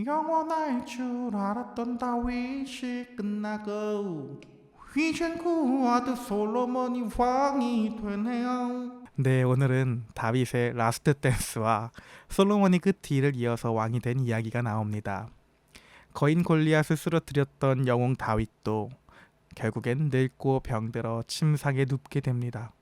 영원할 줄 알았던 다윗이 끝나고 이젠 그 아들 솔로몬이 왕이 되네요. 네, 오늘은 다윗의 라스트 댄스와 솔로몬이 그 뒤를 이어서 왕이 된 이야기가 나옵니다. 거인 골리앗을 쓰러뜨렸던 영웅 다윗도 결국엔 늙고 병들어 침상에 눕게 됩니다.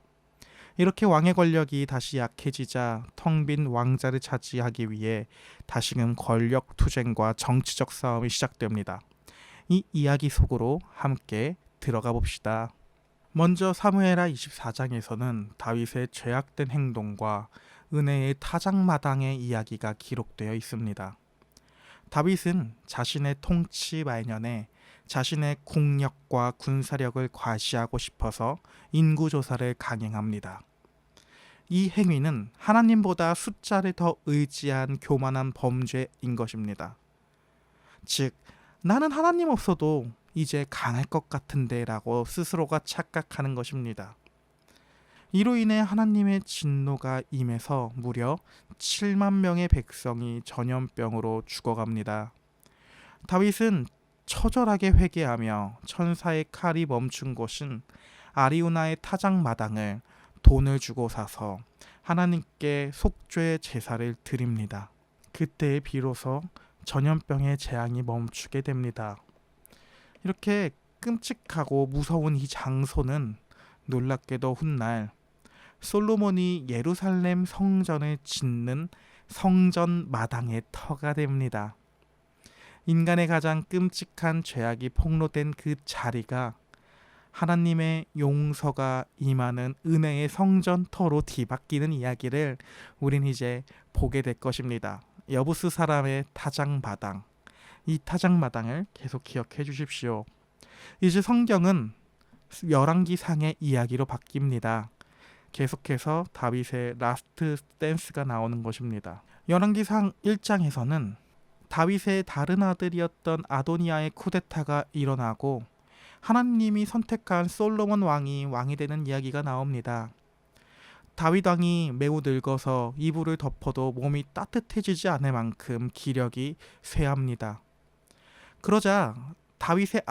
이렇게 왕의 권력이 다시 약해지자 텅 빈 왕자를 차지하기 위해 다시금 권력 투쟁과 정치적 싸움이 시작됩니다. 이 이야기 속으로 함께 들어가 봅시다. 먼저 사무엘하 24장에서는 다윗의 죄악된 행동과 은혜의 타작마당의 이야기가 기록되어 있습니다. 다윗은 자신의 통치 말년에 자신의 국력과 군사력을 과시하고 싶어서 인구조사를 강행합니다. 이 행위는 하나님보다 숫자를 더 의지한 교만한 범죄인 것입니다. 즉, 나는 하나님 없어도 이제 강할 것 같은데 라고 스스로가 착각하는 것입니다. 이로 인해 하나님의 진노가 임해서 무려 7만 명의 백성이 전염병으로 죽어갑니다. 다윗은 처절하게 회개하며 천사의 칼이 멈춘 곳인 아리우나의 타작마당을 돈을 주고 사서 하나님께 속죄 제사를 드립니다. 그때 비로소 전염병의 재앙이 멈추게 됩니다. 이렇게 끔찍하고 무서운 이 장소는 놀랍게도 훗날 솔로몬이 예루살렘 성전을 짓는 성전 마당의 터가 됩니다. 인간의 가장 끔찍한 죄악이 폭로된 그 자리가 하나님의 용서가 임하는 은혜의 성전터로 뒤바뀌는 이야기를 우린 이제 보게 될 것입니다. 여부스 사람의 타작마당, 이 타작마당을 계속 기억해 주십시오. 이제 성경은 열왕기상의 이야기로 바뀝니다. 계속해서 다윗의 라스트 댄스가 나오는 것입니다. 열왕기상 1장에서는 다윗의 다른 아들이었던 아도니아의 쿠데타가 일어나고 하나님이 선택한 솔로몬 왕이 되는 이야기가 나옵니다. 다윗 왕이 매우 늙어서 이불을 덮어도 몸이 따뜻해지지 않을 만큼 기력이 쇠합니다. 그러자 다윗의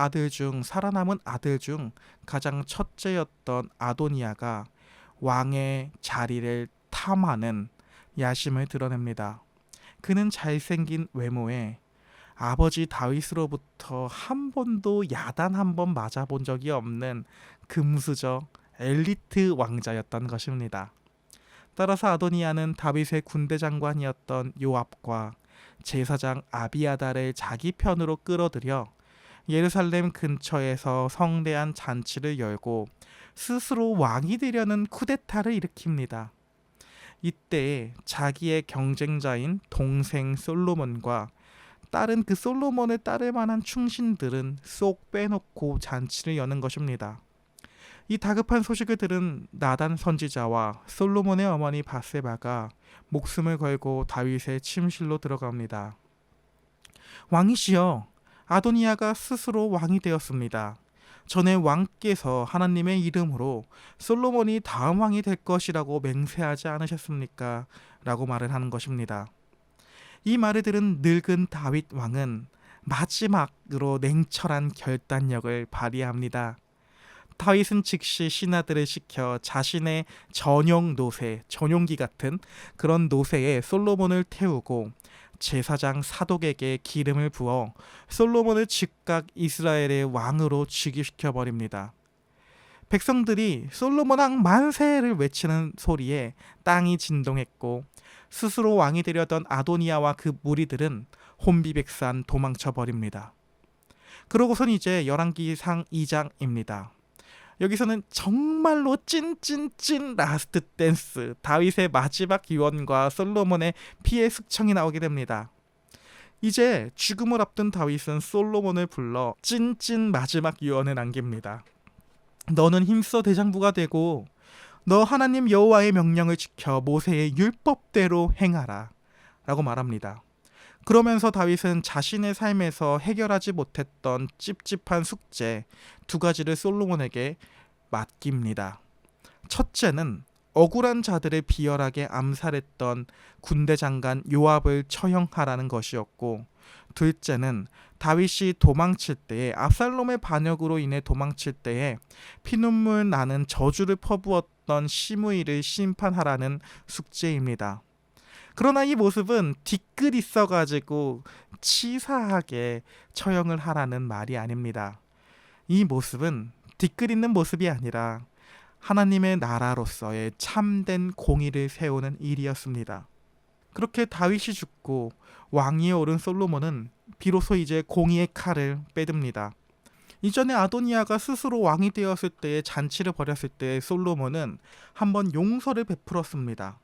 살아남은 아들 중 가장 첫째였던 아도니아가 왕의 자리를 탐하는 야심을 드러냅니다. 그는 잘생긴 외모에 아버지 다윗으로부터 한 번도 야단 한 번 맞아본 적이 없는 금수저 엘리트 왕자였던 것입니다. 따라서 아도니아는 다윗의 군대 장관이었던 요압과 제사장 아비아달을 자기 편으로 끌어들여 예루살렘 근처에서 성대한 잔치를 열고 스스로 왕이 되려는 쿠데타를 일으킵니다. 이때 자기의 경쟁자인 동생 솔로몬과 딸은 그 솔로몬을 따를 만한 충신들은 쏙 빼놓고 잔치를 여는 것입니다. 이 다급한 소식을 들은 나단 선지자와 솔로몬의 어머니 바세바가 목숨을 걸고 다윗의 침실로 들어갑니다. 왕이시여, 아도니아가 스스로 왕이 되었습니다. 전에 왕께서 하나님의 이름으로 솔로몬이 다음 왕이 될 것이라고 맹세하지 않으셨습니까? 라고 말을 하는 것입니다. 이 말을 들은 늙은 다윗 왕은 마지막으로 냉철한 결단력을 발휘합니다. 다윗은 즉시 신하들을 시켜 자신의 전용기 같은 그런 노새에 솔로몬을 태우고 제사장 사독에게 기름을 부어 솔로몬을 즉각 이스라엘의 왕으로 즉위시켜 버립니다. 백성들이 솔로몬 왕 만세를 외치는 소리에 땅이 진동했고 스스로 왕이 되려던 아도니아와 그 무리들은 혼비백산 도망쳐 버립니다. 그러고선 이제 열왕기상 2장입니다. 여기서는 정말로 찐 라스트 댄스, 다윗의 마지막 유언과 솔로몬의 피해 숙청이 나오게 됩니다. 이제 죽음을 앞둔 다윗은 솔로몬을 불러 찐 마지막 유언을 남깁니다. 너는 힘써 대장부가 되고 너 하나님 여호와의 명령을 지켜 모세의 율법대로 행하라 라고 말합니다. 그러면서 다윗은 자신의 삶에서 해결하지 못했던 찝찝한 숙제 2가지를 솔로몬에게 맡깁니다. 첫째는 억울한 자들을 비열하게 암살했던 군대 장관 요압을 처형하라는 것이었고, 둘째는 다윗이 도망칠 때에 압살롬의 반역으로 인해 도망칠 때에 피눈물 나는 저주를 퍼부었던 시므이를 심판하라는 숙제입니다. 그러나 이 모습은 뒤끝 있어가지고 치사하게 처형을 하라는 말이 아닙니다. 이 모습은 뒤끝 있는 모습이 아니라 하나님의 나라로서의 참된 공의를 세우는 일이었습니다. 그렇게 다윗이 죽고 왕위에 오른 솔로몬은 비로소 이제 공의의 칼을 빼듭니다. 이전에 아도니아가 스스로 왕이 되었을 때의 잔치를 벌였을 때 솔로몬은 한번 용서를 베풀었습니다.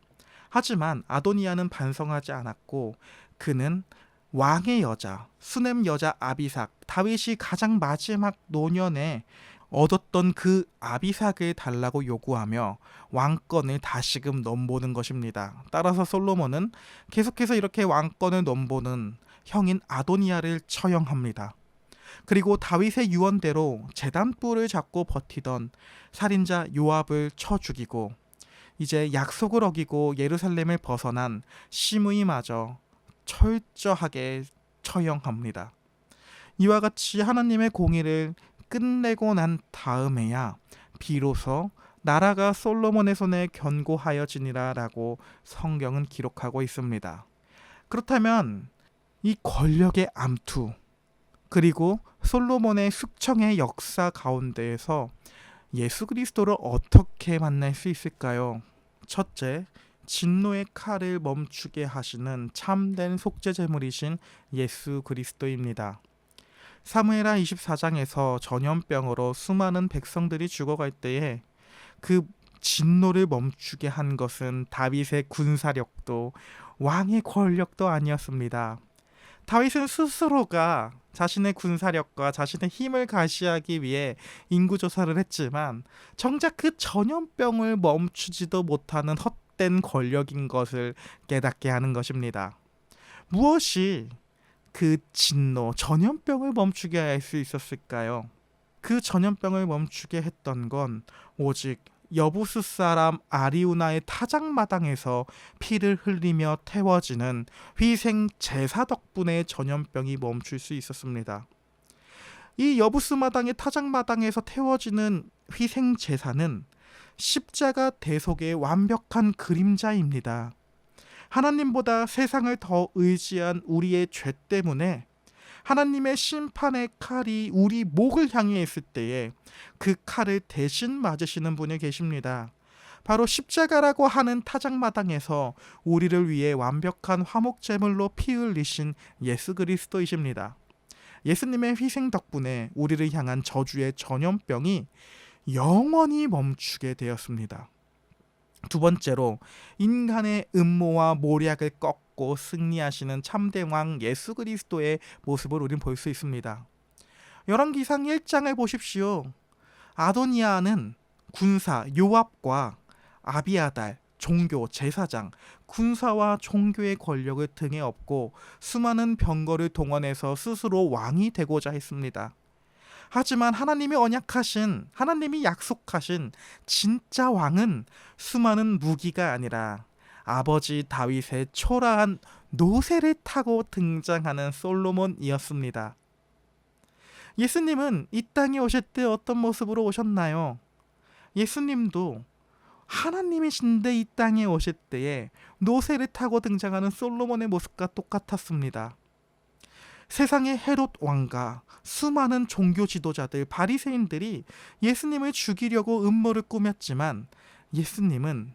하지만 아도니아는 반성하지 않았고 그는 왕의 여자, 수넴 여자 아비삭, 다윗이 가장 마지막 노년에 얻었던 그 아비삭을 달라고 요구하며 왕권을 다시금 넘보는 것입니다. 따라서 솔로몬은 계속해서 이렇게 왕권을 넘보는 형인 아도니아를 처형합니다. 그리고 다윗의 유언대로 제단불을 잡고 버티던 살인자 요압을 쳐 죽이고 이제 약속을 어기고 예루살렘을 벗어난 시므이마저 철저하게 처형합니다. 이와 같이 하나님의 공의를 끝내고 난 다음에야 비로소 나라가 솔로몬의 손에 견고하여지니라 라고 성경은 기록하고 있습니다. 그렇다면 이 권력의 암투 그리고 솔로몬의 숙청의 역사 가운데에서 예수 그리스도를 어떻게 만날 수 있을까요? 첫째, 진노의 칼을 멈추게 하시는 참된 속죄제물이신 예수 그리스도입니다. 사무엘하 24장에서 전염병으로 수많은 백성들이 죽어갈 때에 그 진노를 멈추게 한 것은 다윗의 군사력도 왕의 권력도 아니었습니다. 다윗은 스스로가 자신의 군사력과 자신의 힘을 가시하기 위해 인구조사를 했지만 정작 그 전염병을 멈추지도 못하는 헛된 권력인 것을 깨닫게 하는 것입니다. 무엇이 그 진노, 전염병을 멈추게 할 수 있었을까요? 그 전염병을 멈추게 했던 건 오직 여부스 사람 아리우나의 타작마당에서 피를 흘리며 태워지는 희생 제사 덕분에 전염병이 멈출 수 있었습니다. 이 여부스 마당의 타작마당에서 태워지는 희생 제사는 십자가 대속의 완벽한 그림자입니다. 하나님보다 세상을 더 의지한 우리의 죄 때문에 하나님의 심판의 칼이 우리 목을 향해 있을 때에 그 칼을 대신 맞으시는 분이 계십니다. 바로 십자가라고 하는 타작마당에서 우리를 위해 완벽한 화목제물로 피 흘리신 예수 그리스도이십니다. 예수님의 희생 덕분에 우리를 향한 저주의 전염병이 영원히 멈추게 되었습니다. 두 번째로 인간의 음모와 모략을 꺾고 승리하시는 참된 왕 예수 그리스도의 모습을 우리는 볼 수 있습니다. 열왕기상 1장을 보십시오. 아도니아는 군사 요압과 아비아달 종교 제사장 군사와 종교의 권력을 등에 업고 수많은 병거를 동원해서 스스로 왕이 되고자 했습니다. 하지만 하나님이 언약하신, 하나님이 약속하신 진짜 왕은 수많은 무기가 아니라 아버지 다윗의 초라한 노새를 타고 등장하는 솔로몬이었습니다. 예수님은 이 땅에 오실 때 어떤 모습으로 오셨나요? 예수님도 하나님이신데 이 땅에 오실 때에 노새를 타고 등장하는 솔로몬의 모습과 똑같았습니다. 세상의 헤롯 왕과 수많은 종교 지도자들, 바리새인들이 예수님을 죽이려고 음모를 꾸몄지만 예수님은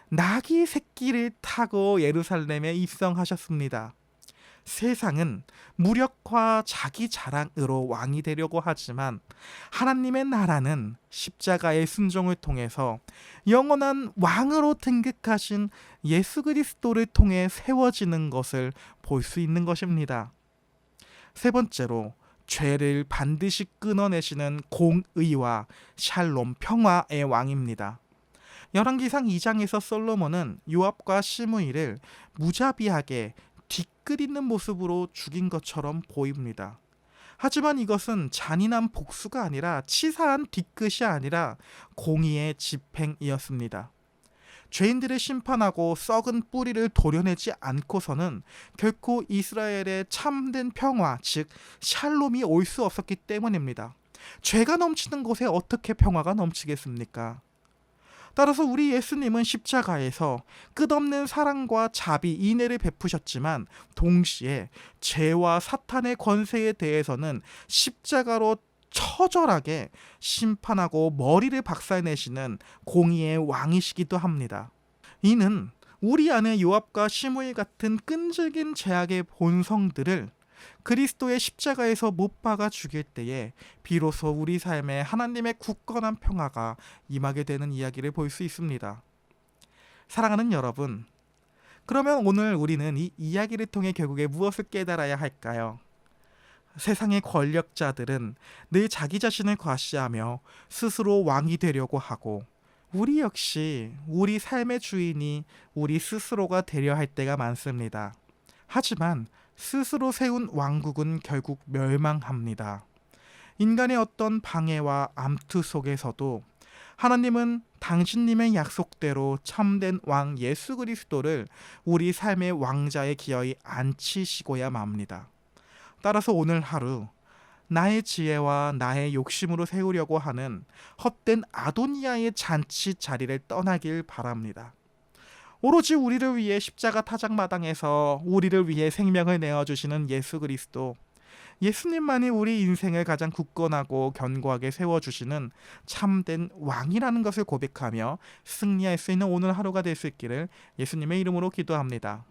나귀 새끼를 타고 예루살렘에 입성하셨습니다. 세상은 무력과 자기 자랑으로 왕이 되려고 하지만 하나님의 나라는 십자가의 순종을 통해서 영원한 왕으로 등극하신 예수 그리스도를 통해 세워지는 것을 볼 수 있는 것입니다. 세 번째로 죄를 반드시 끊어내시는 공의와 샬롬 평화의 왕입니다. 열왕기상 2장에서 솔로몬은 요압과 시므이를 무자비하게 뒤끝 있는 모습으로 죽인 것처럼 보입니다. 하지만 이것은 잔인한 복수가 아니라 치사한 뒤끝이 아니라 공의의 집행이었습니다. 죄인들을 심판하고 썩은 뿌리를 도려내지 않고서는 결코 이스라엘의 참된 평화, 즉 샬롬이 올 수 없었기 때문입니다. 죄가 넘치는 곳에 어떻게 평화가 넘치겠습니까? 따라서 우리 예수님은 십자가에서 끝없는 사랑과 자비, 인애를 베푸셨지만 동시에 죄와 사탄의 권세에 대해서는 십자가로 처절하게 심판하고 머리를 박살내시는 공의의 왕이시기도 합니다. 이는 우리 안에 요압과 시므이 같은 끈질긴 죄악의 본성들을 그리스도의 십자가에서 못 박아 죽일 때에 비로소 우리 삶에 하나님의 굳건한 평화가 임하게 되는 이야기를 볼 수 있습니다. 사랑하는 여러분, 그러면 오늘 우리는 이 이야기를 통해 결국에 무엇을 깨달아야 할까요? 세상의 권력자들은 늘 자기 자신을 과시하며 스스로 왕이 되려고 하고, 우리 역시 우리 삶의 주인이 우리 스스로가 되려 할 때가 많습니다. 하지만 스스로 세운 왕국은 결국 멸망합니다. 인간의 어떤 방해와 암투 속에서도 하나님은 당신님의 약속대로 참된 왕 예수 그리스도를 우리 삶의 왕자의 기어이 앉히시고야 맙니다. 따라서 오늘 하루 나의 지혜와 나의 욕심으로 세우려고 하는 헛된 아도니아의 잔치 자리를 떠나길 바랍니다. 오로지 우리를 위해 십자가 타작마당에서 우리를 위해 생명을 내어주시는 예수 그리스도, 예수님만이 우리 인생을 가장 굳건하고 견고하게 세워주시는 참된 왕이라는 것을 고백하며 승리할 수 있는 오늘 하루가 될 수 있기를 예수님의 이름으로 기도합니다.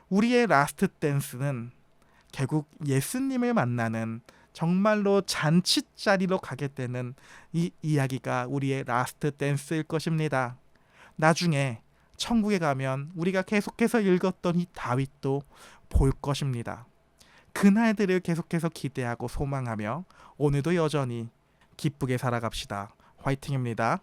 우리의 라스트 댄스는 결국 예수님을 만나는 정말로 잔치자리로 가게 되는 이 이야기가 우리의 라스트 댄스일 것입니다. 나중에 천국에 가면 우리가 계속해서 읽었던 이 다윗도 볼 것입니다. 그날들을 계속해서 기대하고 소망하며 오늘도 여전히 기쁘게 살아갑시다. 화이팅입니다.